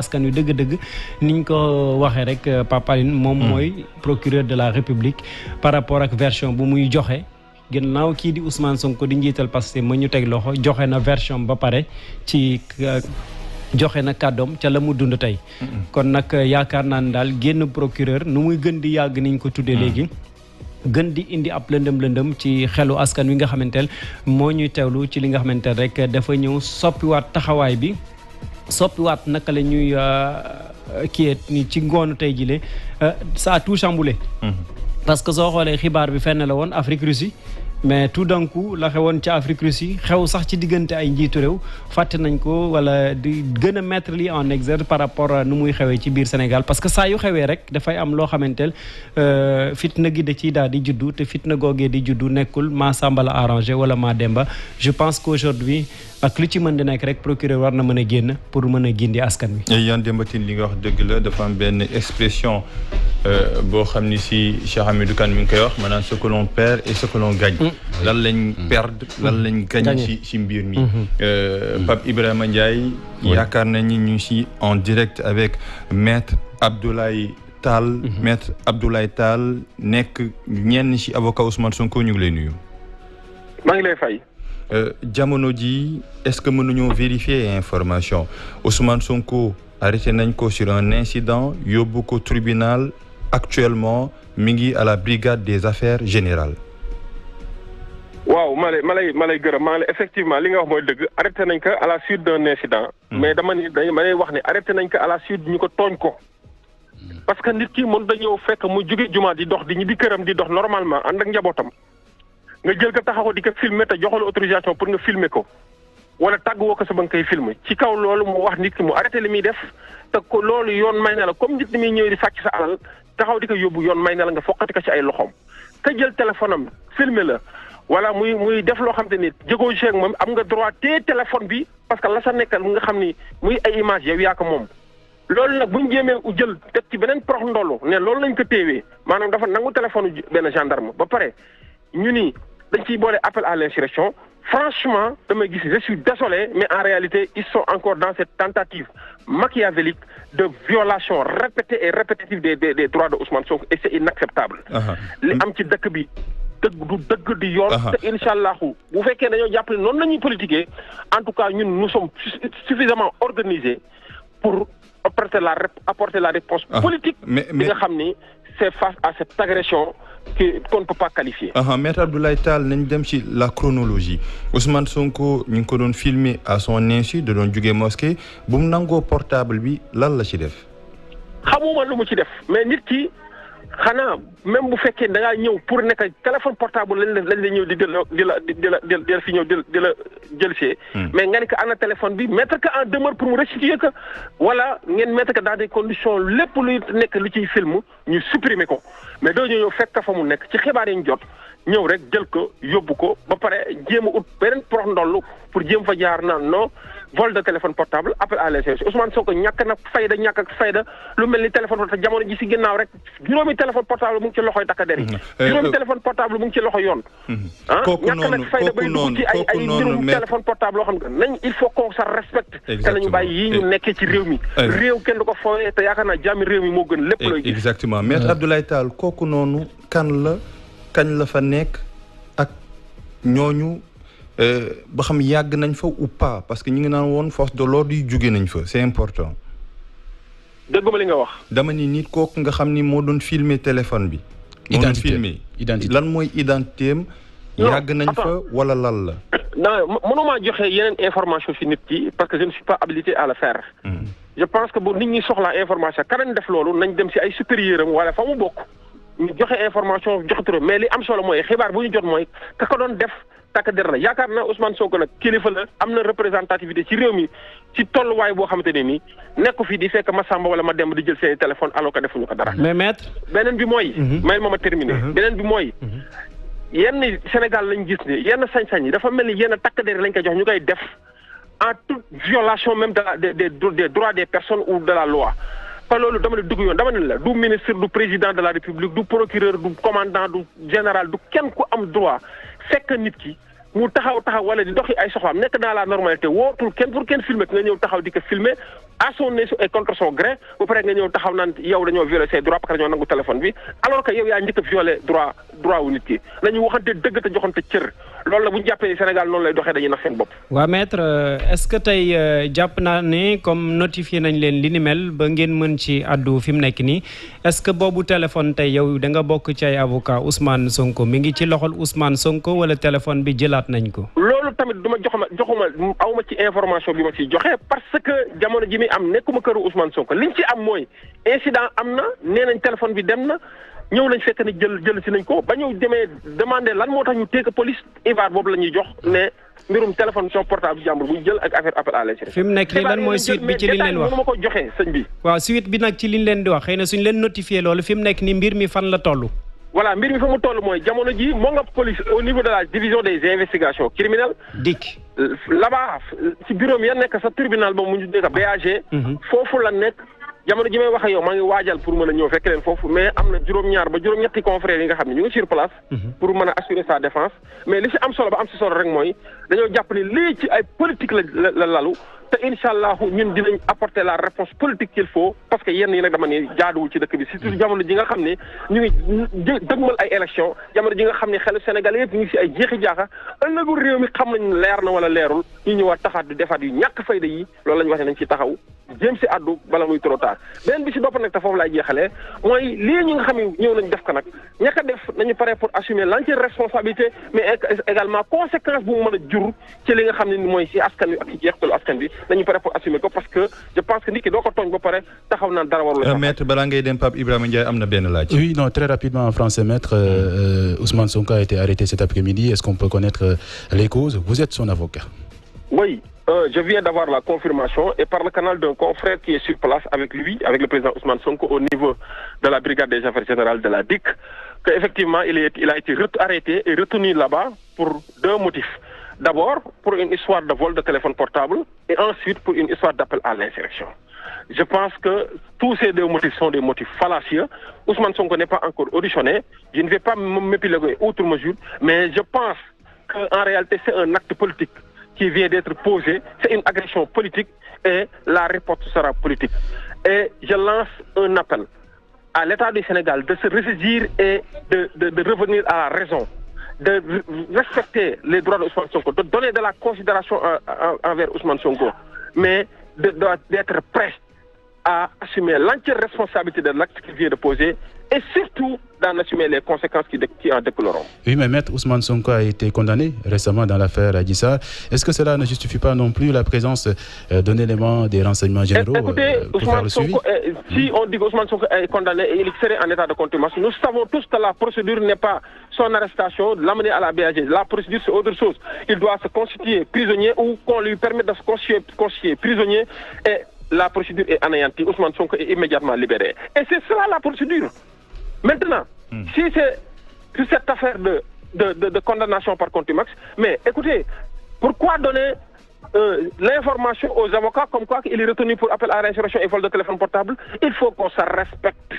askan wi dëgg-dëgg niñ ko waxee rek Pape Alioune moom mooy procureur de la République par rapport ak version bu muy joxe ginnaaw kii di Ousmane Sonko di njiital Pastef ma ñu teg loxo joxe na version ba pare ci joxe na kàddoom ca la mu dund tey kon nag yaakaar naa ne daal génn procureur nu muy gën di yàgg niñ ko tuddee léegi gën di indi ab lëndëm ci xelu askan wi nga xamanteel moo ñuy teewlu ci li nga xamanteel rek dafa ñëw soppiwaat taxawaay bi soppiwaat naka la ñuy kii ni ci ngoonu tey jile ça a tout chamboulé parce que soo xoolee xibaar bi fenn la woon Afrique Russie mais tout d'un coup la xewoon ca Afrique Russie xew sax ci diggante ay njiitu réew fàtte nañ ko wala di gën a mettre li en exergue par rapport nu muy xewee ci biir Sénégal parce que saa yu xewee rek dafay am loo xamanteel fitna gi da ciy daal di juddu te fitna googee di juddu nekkul maa Samba la arrangé wala maa Demba je pense qu'aujourd'hui ak lu ci mën di nekk rek procureur war na mën a génn pour mën a gindi askan wi. Yane Demba Tine li nga wax dëgg la dafa am benn expression boo xam ni si Cheikh Hamidou Kane mi ngi koy wax maanaam ce que l'on perd et ce que l'on gagne. lan lañ perdre lan lañ gagne ci mbir mi. Pape Ibrahima Ndiaye. yaakaar nañu ñu si en direct avec maître Abdoulaye Tall. maître Abdoulaye Tall nekk ñenn si avocat Ousmane Sonko ñu ngi lay nuyu. maa ngi lay fay. jamono ji est-ce que mënuñoo vérifier information Ousmane Sonko arrêté nañ ko sur un incident yóbbu ko tribunal actuellement mi ngi à la brigade des affaires générales. waaw ma lay gërëm maa ngi lay effectivement li nga wax mooy dëgg arrêté nañ ko à la suite d'un incident. mais ma lay wax ne arrêté nañ ko à la suite ñu ko tooñ ko. parce que nit ki mën dañoo fekk mu jóge jumaa di dox di ñibbi këram di dox normalement ànd ak njabootam. nga jël ko taxaw di ko filmer te joxal autorisation pour nga filmer ko wala tàgg woo ko sa ba nga koy filmer ci kaw loolu mu wax nit ki mu arrêté li muy def te ko loolu yoon may na la comme nit ni muy ñëwee di sàcc sa alal taxaw di ko yóbbu yoon may na la nga foqati ko ci ay loxoom. te jël téléphone am filmer la wala muy def loo xam te ni jégoo jeeg moom am nga droit téye téléphone bi parce que la sa nekkal nga xam ni muy ay image yow yaa ko moom. loolu nag bu ñu jéemee jël teg ci beneen prox ndollu ne loolu lañ ko téewee maanaam dafa nangu téléphone benn gendarme ba pare ñu ni dañ ciy boole appel à l'insurrection franchement damay gis je suis désolé mais en réalité ils sont encore dans cette tentative machiavélique de violation répétée et répétitive des droits de Ousmane Sonko et c'est inacceptable. li am ci dëkk bi dëgg di yoon. te incha allahu bu fekkee dañoo jàpp ne noonu la ñuy politiquer en tout cas ñun nous sommes suffisamment organisés pour apporter la réponse politique. bi nga xam ni c'est face à cette agression. qu'on ne peut pas qualifier. Maître Abdoulaye Tall nañ dem ci la chronologie Ousmane Sonko ñu ngi ko doon filmer à son insu da doon jóge mosquée bu mu nangoo portable bi lan la ci def. xamuma lu mu ci def mais nit ki xanaa même bu fekkee da ngaa ñëw pour nekk téléphone portable lañ la ñëw di la fi ñëw di la jël see. mais nga ne ko ana téléphone bi mettre que en demeure pour mu restituer que wala ngeen mettre que dans des conditions lépp luy nekk lu ciy film ñu supprimer ko mais doo ñëw fekk fa mu nekk ci xibaar yi ñu jot ñëw rek jël ko yóbbu ko ba pare jéem a ut beneen prox ndollu pour jéem fa jaar naan non vol de téléphone portable appel à l'insurrection Ousmane Sonko ñàkk ak fayda lu mel ni téléphone portable jamono ji si ginnaaw rek juróomi téléphone portable mu ngi ci loxoy takk der yi juróomi téléphone portable mu ngi ci loxo yoon ñàkk nag fayda bay dugg ci ay mbirum téléphone portable loo xam ne nañ il faut qu'on se respecte te nañu bàyyi yii ñu nekkee ci réew mi réew kenn du ko fooyee te yaakaar naa jàmmi réew mi moo gën lépp looy gis exactement maître Abdoulaye Tall kooku noonu kañ la fa nekk ak ñooñu ba xam yàgg nañ fa ou pas parce que ñu ngi naan woon force de l'ordre yi jóge nañ fa c'est important. dégguma li nga wax. dama ni nit kooku nga xam ni moo doon filmer téléphone bi. identité lan mooy identité am. yàgg nañ fa wala lan la. non mënuma joxe yeneen information ci nit ki parce que je ne suis pas habilité à le faire. je pense que bu nit ñi soxlaa information keneen def loolu nañ dem ci ay supérieur am wala fa mu bokk. ñu joxe information joxe trop mais li am solo mooy xibaar bu ñu jot mooy ka ko doon def takk der la yaakaar na Ousmane Sonko nag kilifa la am na représentativité ci réew mi ci tolluwaay boo xamante ne nii nekk fi di fekk ma Samba wala ma dem di jël seen téléphone alors que defuñu ko dara. mais maître. beneen bi mooy. may ma terminer. beneen bi mooy. yenn Sénégal lañ gis ne yenn sañ-sañ yi dafa mel ni yenn takk der lañ koy jox ñu koy def en toute violation même des droits des personnes ou de la loi. te loolu dama ne dugg yoon dama ne la du ministre du président de la république du procureur du commandant du général du kenn ku am droit fekk nit ki mu taxaw wala di doxi ay soxlaam nekk dans la normalité wootul kenn pour kenn filmer nga ñëw taxaw di ko filmer à son nez et contre son gré ba pare nga ñëw taxaw naan yow dañoo violer ses droits parce que dañoo nangu téléphone bi alors que yow yaa njëkk a violer droit wu nit ki nañu waxante dëgg te joxante cër loolu la bu ñu jàppee Sénégal noonu lay doxee dañuy nax seen bopp. waa maître est-ce que tey jàpp naa ne comme notifié nañ leen li ni mel ba ngeen mën ci addu fi mu nekk nii est-ce que boobu téléphone tey yow da nga bokk ci ay avocat Ousmane Sonko mi ngi ci loxol Ousmane Sonko wala téléphone bi jëlaat nañ ko. loolu tamit duma joxuma awma ci information bi ma ciy joxe parce que jamono ji mi am nekkuma këru Ousmane Sonko liñ ci am mooy incident am na nee nañ téléphone bi dem na ñëw nañ fekk ne jël si nañ ko ba ñëw demee demander lan moo tax ñu téye police ivar boobu la ñuy jox ne mbirum téléphone son portable jàmbur bu jël ak affaire appel à l'insurrection. fi mu nekk nii lan mooy suite bi ci liñ leen wax ma ko joxe sëñ bi. waaw suite bi nag ci liñ leen di wax xëy na suñ leen notifié loolu fi mu nekk nii mbir mi fan la toll. voilà mbir mi fa mu toll mooy jamono ji moo nga police au niveau de la division des investigations criminelles. DIC. là-bas ci bureau mi ya nekk sa tribunal ba mu ñu nekk BAG. foofu la nekk jamono ji may wax ak yow maa ngi waajal pour mën a ñëw fekk leen foofu mais am na juróom-ñaar ba juróom-ñetti confrères yi nga xam ne ñu ngi sur place. pour mën a assurer sa défense. mais li ci am solo ba am ci solo rek mooy dañoo jàpp ni lii ci ay politique la lalu. te incha allah ñun dinañ apporter la réponse politique qu'il faut parce que yenn yi nag dama ne jaaduwul ci dëkk bi surtout jamono ji nga xam ne ñu ngi dëgmal ay élection jamono ji nga xam ne xelu Sénégal yëpp ñu ngi ci ay jeexi jaaxa ëllëgu réew mi xam nañ leer na wala leerul ñu ñëwaat taxaat di defaat yu ñàkk fayda yi loolu la ñu wax ne nañ ci taxaw jéem si àddu bala muy trop tard beneen bi si bopp nag te foofu laay jeexalee mooy lii ñi nga xam ne ñëw nañ def ko nag ñàkk a def nañu pare pour assumer l'entière responsabilité mais également conséquence bu mu mën a jur ci li nga xam ne mooy si askan wi ak ci jeexitalu askan bi nañu pare pour assumer ko parce que je pense que nit ki doo ko tooñ ba pare taxaw naan dara warul. maître balaa ngay dem Pape Ibrahima Ndiaye am na benn laaj. oui non très rapidement en français maître Ousmane Sonko a été arrêté cet après-midi est-ce qu'on peut connaître les causes vous êtes son avocat. oui. Je viens d'avoir la confirmation et par le canal d'un confrère qui est sur place avec lui, avec le président Ousmane Sonko au niveau de la brigade des affaires générales de la DIC, qu'effectivement il a été arrêté et retenu là-bas pour deux motifs. D'abord pour une histoire de vol de téléphone portable et ensuite pour une histoire d'appel à l'insurrection. Je pense que tous ces deux motifs sont des motifs fallacieux. Ousmane Sonko n'est pas encore auditionné. Je ne vais pas m'épiloguer outre mesure, mais je pense qu'en réalité c'est un acte politique qui vient d'être posé, c'est une agression politique et la réponse sera politique. Et je lance un appel à l'État du Sénégal de se ressaisir et de revenir à la raison, de respecter les droits d'Ousmane Sonko, de donner de la considération envers Ousmane Sonko, mais d'être prêt à assumer l'entière responsabilité de l'acte qu'il vient de poser et surtout d'en assumer les conséquences qui en découleront. Oui, mais maître Ousmane Sonko a été condamné récemment dans l'affaire Adji Sarr. Est-ce que cela ne justifie pas non plus la présence d'un élément des renseignements généraux pour faire le suivi? Si on dit qu'Ousmane Sonko est condamné et il serait en état de contumace, nous savons tous que la procédure n'est pas son arrestation, l'amener à la BAG. La procédure, c'est autre chose. Il doit se constituer prisonnier ou qu'on lui permette de se constituer prisonnier et la procédure est anéantie. Ousmane Sonko est immédiatement libéré. Et c'est cela la procédure. Maintenant, si c'est cette affaire de condamnation par contumace, mais écoutez, pourquoi donner l'information aux avocats comme quoi il est retenu pour appel à l'insurrection et vol de téléphone portable? Il faut qu'on se respecte.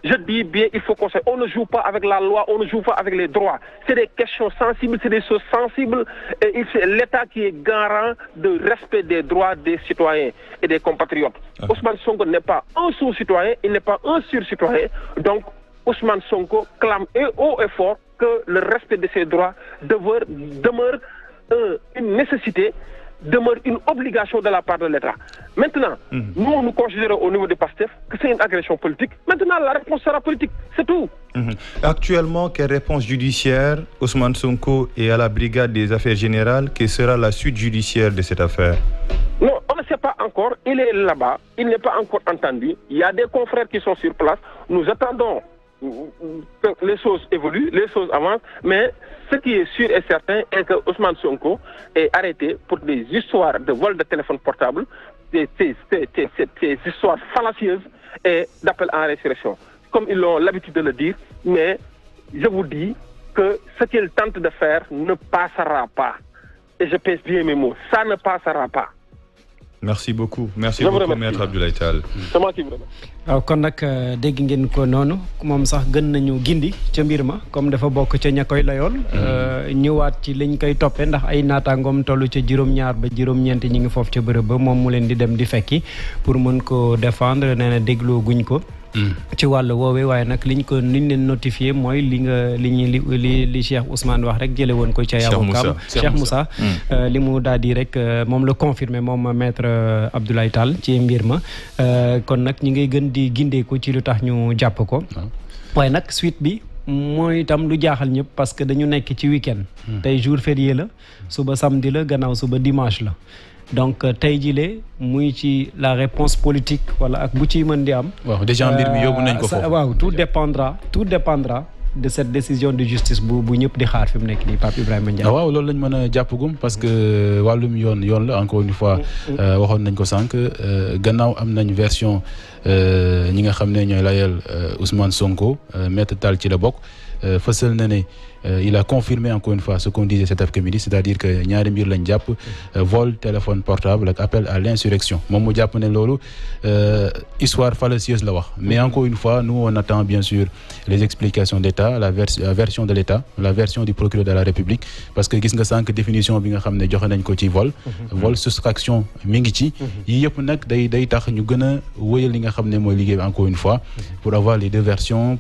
Je dis bien, il faut qu'on se... On ne joue pas avec la loi, on ne joue pas avec les droits. C'est des questions sensibles, c'est des choses sensibles. Et c'est l'État qui est garant de respect des droits des citoyens et des compatriotes. Ousmane Sonko n'est pas un sous-citoyen, il n'est pas un sur-citoyen. Donc, Ousmane Sonko clame haut et fort que le respect de ses droits demeure une nécessité, demeure une obligation de la part de l'État. Maintenant, nous considérons au niveau des PASTEF que c'est une agression politique. Maintenant, la réponse sera politique, c'est tout. Actuellement, quelle réponse judiciaire Ousmane Sonko est à la brigade des affaires générales? Quelle sera la suite judiciaire de cette affaire? Non, on ne sait pas encore. Il est là-bas, il n'est pas encore entendu. Il y a des confrères qui sont sur place. Nous attendons que les choses évoluent, les choses avancent, mais ce qui est sûr et certain est que Ousmane Sonko est arrêté pour des histoires de vol de téléphone portable, ces histoires fallacieuses et d'appel à l'insurrection. Comme ils ont l'habitude de le dire, mais je vous dis que ce qu'ils tentent de faire ne passera pas. Et je pèse bien mes mots, ça ne passera pas. merci beaucoup maître Abdoulaye Tall. waaw kon nag dégg ngeen ko noonu moom sax gën nañu gindi ca mbir ma comme dafa bokk ca ña koy layool ñëwaat ci liñ koy toppee ndax ay naataangoom toll ca juróom-ñaar ba juróom-ñeent ñi ngi foofu ca bërëb ba moom mu leen di dem di fekki pour mën ko défendre nee na dégloo guñ ko ci wàllu woowee waaye nag liñ leen notifié mooy li Cheikh Ousmane wax rek jële woon ko ca Yamoukam Cheikh Moussa li mu daal di rek moom la confirmé moom maître Abdoulaye Tall ci mbir ma kon nag ñi ngay gën di gindeeku ci lu tax ñu jàpp ko waaye nag suite bi mooy itam lu jaaxal ñëpp parce que dañu nekk ci week-end tey jour férié la suba samedi la gannaaw suba dimanche la donc tey jile muy ci la réponse politique wala ak bu ciy mën di am. waaw déjà mbir mi yóbbu nañ ko foofu. waaw tout dépendra de cette décision de justice bu ñëpp di xaar fi mu nekk nii Pape Ibrahima Ndiaye. waaw loolu lañ mën a jàppagum parce que wàllum yoon la encore une fois waxoon nañ ko sànq gannaaw am nañ version ñi nga xam ne ñooy layal Ousmane Sonko maître Tall ci la bokk fësal na ne. Il a confirmé encore une fois ce qu'on disait cet après-midi, c'est-à-dire que ñaari mbir lañ jàpp vol téléphone portable ak appel à l'insurrection moom mu jàpp ne loolu histoire fallacieuse la wax mais encore une fois nous on attend bien sûr les explications d'État la version de l'État la version du procureur de la République parce que gis nga sànq définition bi nga xam ne joxe nañ ko ci vol soustraction mi ngi ci yii yëpp nag day tax ñu gën a wëyal li nga xam ne mooy liggéey bi encore une fois pour avoir les deux versions